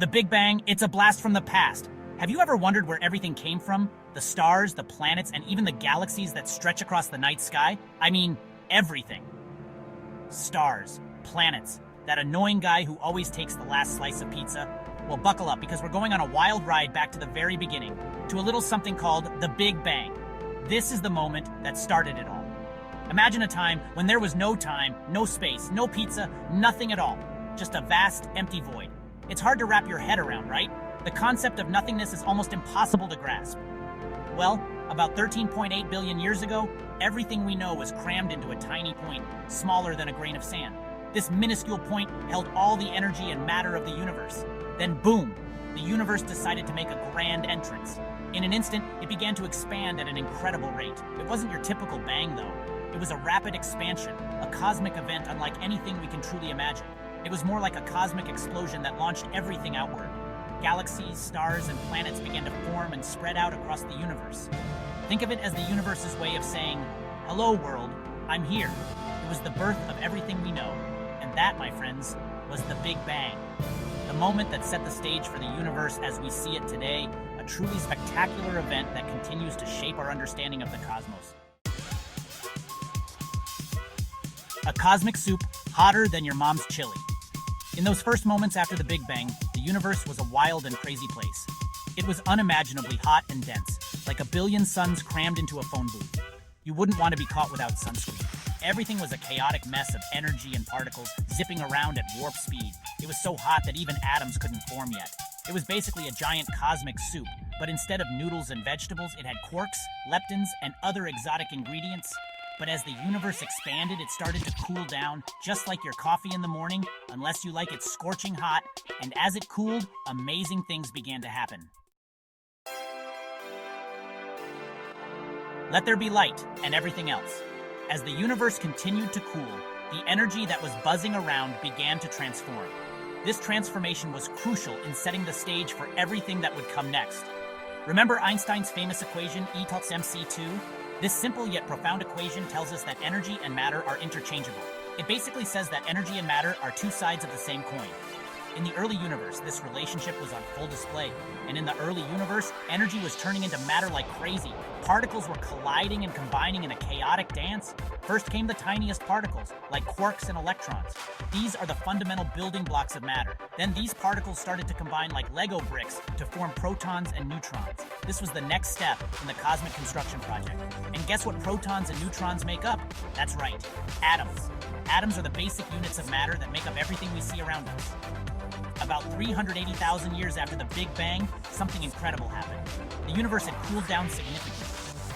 The Big Bang, it's a blast from the past. Have you ever wondered where everything came from? The stars, the planets, and even the galaxies that stretch across the night sky? I mean, everything. Stars, planets, that annoying guy who always takes the last slice of pizza. Well, buckle up because we're going on a wild ride back to the very beginning, to a little something called the Big Bang. This is the moment that started it all. Imagine a time when there was no time, no space, no pizza, nothing at all. Just a vast, empty void. It's hard to wrap your head around, right? The concept of nothingness is almost impossible to grasp. Well, about 13.8 billion years ago, everything we know was crammed into a tiny point, smaller than a grain of sand. This minuscule point held all the energy and matter of the universe. Then boom, the universe decided to make a grand entrance. In an instant, it began to expand at an incredible rate. It wasn't your typical bang, though. It was a rapid expansion, a cosmic event unlike anything we can truly imagine. It was more like a cosmic explosion that launched everything outward. Galaxies, stars, and planets began to form and spread out across the universe. Think of it as the universe's way of saying, "Hello, world, I'm here." It was the birth of everything we know. And that, my friends, was the Big Bang. The moment that set the stage for the universe as we see it today, a truly spectacular event that continues to shape our understanding of the cosmos. A cosmic soup hotter than your mom's chili. In those first moments after the Big Bang, the universe was a wild and crazy place. It was unimaginably hot and dense, like a billion suns crammed into a phone booth. You wouldn't want to be caught without sunscreen. Everything was a chaotic mess of energy and particles zipping around at warp speed. It was so hot that even atoms couldn't form yet. It was basically a giant cosmic soup, but instead of noodles and vegetables, it had quarks, leptons, and other exotic ingredients. But as the universe expanded, it started to cool down, just like your coffee in the morning, unless you like it scorching hot, and as it cooled, amazing things began to happen. Let there be light, and everything else. As the universe continued to cool, the energy that was buzzing around began to transform. This transformation was crucial in setting the stage for everything that would come next. Remember Einstein's famous equation E equals mc2? This simple yet profound equation tells us that energy and matter are interchangeable. It basically says that energy and matter are two sides of the same coin. In the early universe, this relationship was on full display. And in the early universe, energy was turning into matter like crazy. Particles were colliding and combining in a chaotic dance. First came the tiniest particles, like quarks and electrons. These are the fundamental building blocks of matter. Then these particles started to combine like Lego bricks to form protons and neutrons. This was the next step in the cosmic construction project. And guess what protons and neutrons make up? That's right, atoms. Atoms are the basic units of matter that make up everything we see around us. About 380,000 years after the Big Bang, something incredible happened. The universe had cooled down significantly.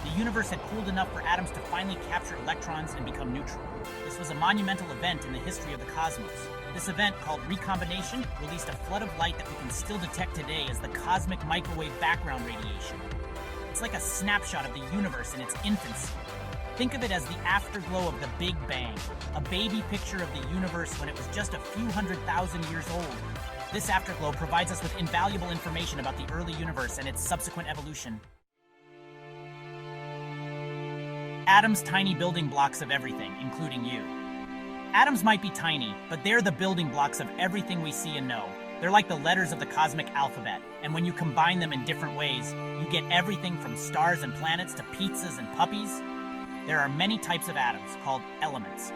The universe had cooled enough for atoms to finally capture electrons and become neutral. This was a monumental event in the history of the cosmos. This event, called recombination, released a flood of light that we can still detect today as the cosmic microwave background radiation. It's like a snapshot of the universe in its infancy. Think of it as the afterglow of the Big Bang, a baby picture of the universe when it was just a few 100,000 years old. This afterglow provides us with invaluable information about the early universe and its subsequent evolution. Atoms, tiny building blocks of everything, including you. Atoms might be tiny, but they're the building blocks of everything we see and know. They're like the letters of the cosmic alphabet, and when you combine them in different ways, you get everything from stars and planets to pizzas and puppies. There are many types of atoms, called elements.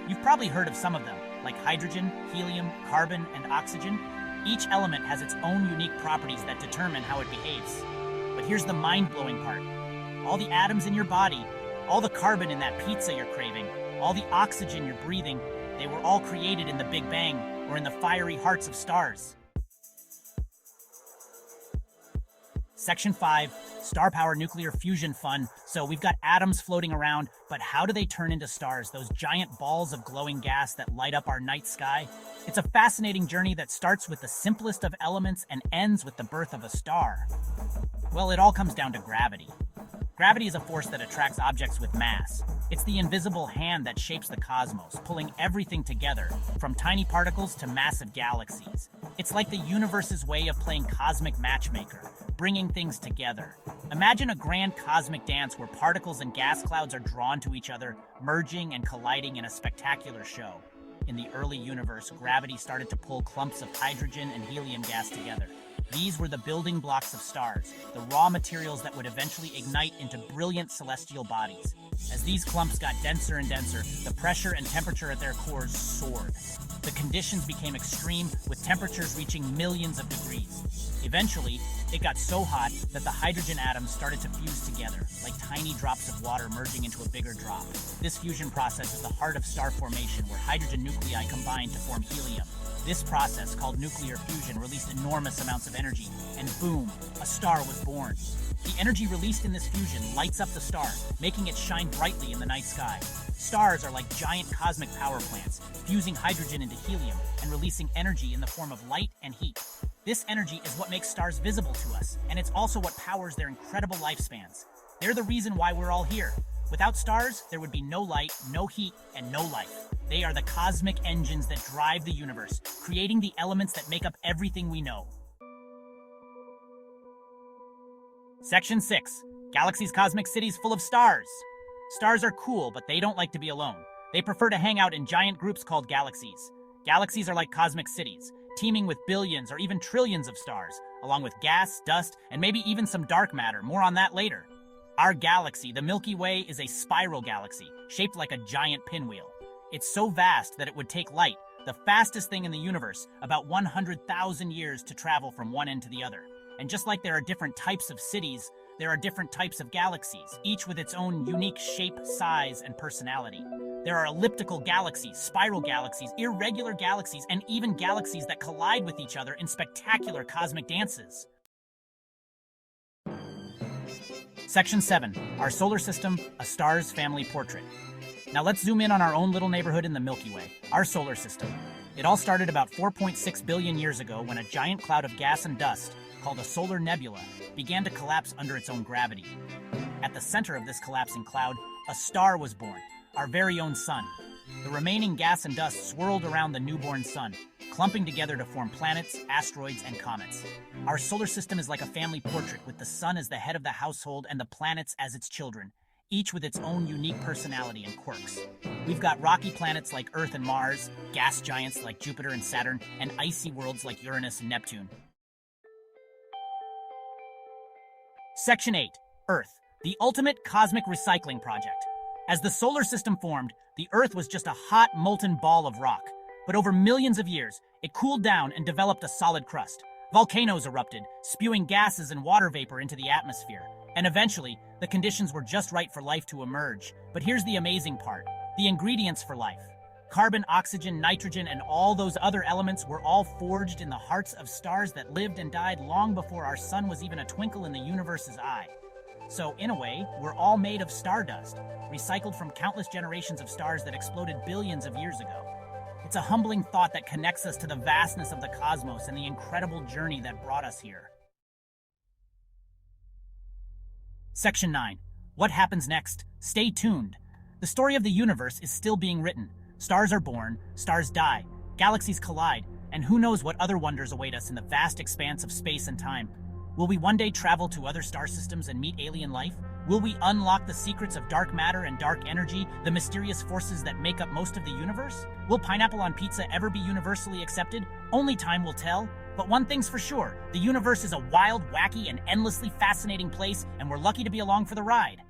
You've probably heard of some of them, like hydrogen, helium, carbon, and oxygen. Each element has its own unique properties that determine how it behaves. But here's the mind-blowing part. All the atoms in your body, all the carbon in that pizza you're craving, all the oxygen you're breathing, they were all created in the Big Bang, or in the fiery hearts of stars. Section 5, Star Power Nuclear Fusion Fun. So we've got atoms floating around, but how do they turn into stars, those giant balls of glowing gas that light up our night sky? It's a fascinating journey that starts with the simplest of elements and ends with the birth of a star. Well, it all comes down to gravity. Gravity is a force that attracts objects with mass. It's the invisible hand that shapes the cosmos, pulling everything together, from tiny particles to massive galaxies. It's like the universe's way of playing cosmic matchmaker, bringing things together. Imagine a grand cosmic dance where particles and gas clouds are drawn to each other, merging and colliding in a spectacular show. in the early universe, gravity started to pull clumps of hydrogen and helium gas together. These were the building blocks of stars, the raw materials that would eventually ignite into brilliant celestial bodies. As these clumps got denser and denser, the pressure and temperature at their cores soared. The conditions became extreme, with temperatures reaching millions of degrees. Eventually, it got so hot that the hydrogen atoms started to fuse together, like tiny drops of water merging into a bigger drop. This fusion process is the heart of star formation, where hydrogen nuclei combine to form helium. This process, called nuclear fusion, released enormous amounts of energy, and boom, a star was born. The energy released in this fusion lights up the star, making it shine brightly in the night sky. Stars are like giant cosmic power plants, fusing hydrogen into helium and releasing energy in the form of light and heat. This energy is what makes stars visible to us, and it's also what powers their incredible lifespans. They're the reason why we're all here. Without stars, there would be no light, no heat, and no life. They are the cosmic engines that drive the universe, creating the elements that make up everything we know. Section 6. Galaxy's cosmic cities full of stars. Stars are cool, but they don't like to be alone. They prefer to hang out in giant groups called galaxies. Galaxies are like cosmic cities, teeming with billions or even trillions of stars, along with gas, dust, and maybe even some dark matter. More on that later. Our galaxy, the Milky Way, is a spiral galaxy, shaped like a giant pinwheel. It's so vast that it would take light, the fastest thing in the universe, about 100,000 years to travel from one end to the other. And just like there are different types of cities, there are different types of galaxies, each with its own unique shape, size, and personality. There are elliptical galaxies, spiral galaxies, irregular galaxies, and even galaxies that collide with each other in spectacular cosmic dances. Section 7. Our solar system, a star's family portrait. Now let's zoom in on our own little neighborhood in the Milky Way, our solar system. It all started about 4.6 billion years ago when a giant cloud of gas and dust, called a solar nebula, began to collapse under its own gravity. At the center of this collapsing cloud, a star was born, our very own sun. The remaining gas and dust swirled around the newborn sun, clumping together to form planets, asteroids, and comets. Our solar system is like a family portrait, with the sun as the head of the household and the planets as its children, each with its own unique personality and quirks. We've got rocky planets like Earth and Mars, gas giants like Jupiter and Saturn, and icy worlds like Uranus and Neptune. Section 8. Earth, the ultimate cosmic recycling project. As the solar system formed, the Earth was just a hot, molten ball of rock. But over millions of years, it cooled down and developed a solid crust. Volcanoes erupted, spewing gases and water vapor into the atmosphere. And eventually, the conditions were just right for life to emerge. But here's the amazing part: the ingredients for life. Carbon, oxygen, nitrogen, and all those other elements were all forged in the hearts of stars that lived and died long before our sun was even a twinkle in the universe's eye. So, in a way, we're all made of stardust, recycled from countless generations of stars that exploded billions of years ago. It's a humbling thought that connects us to the vastness of the cosmos and the incredible journey that brought us here. Section 9. What happens next? Stay tuned. The story of the universe is still being written. Stars are born, stars die, galaxies collide, and who knows what other wonders await us in the vast expanse of space and time. Will we one day travel to other star systems and meet alien life? Will we unlock the secrets of dark matter and dark energy, the mysterious forces that make up most of the universe? Will pineapple on pizza ever be universally accepted? Only time will tell. But one thing's for sure, the universe is a wild, wacky, and endlessly fascinating place, and we're lucky to be along for the ride.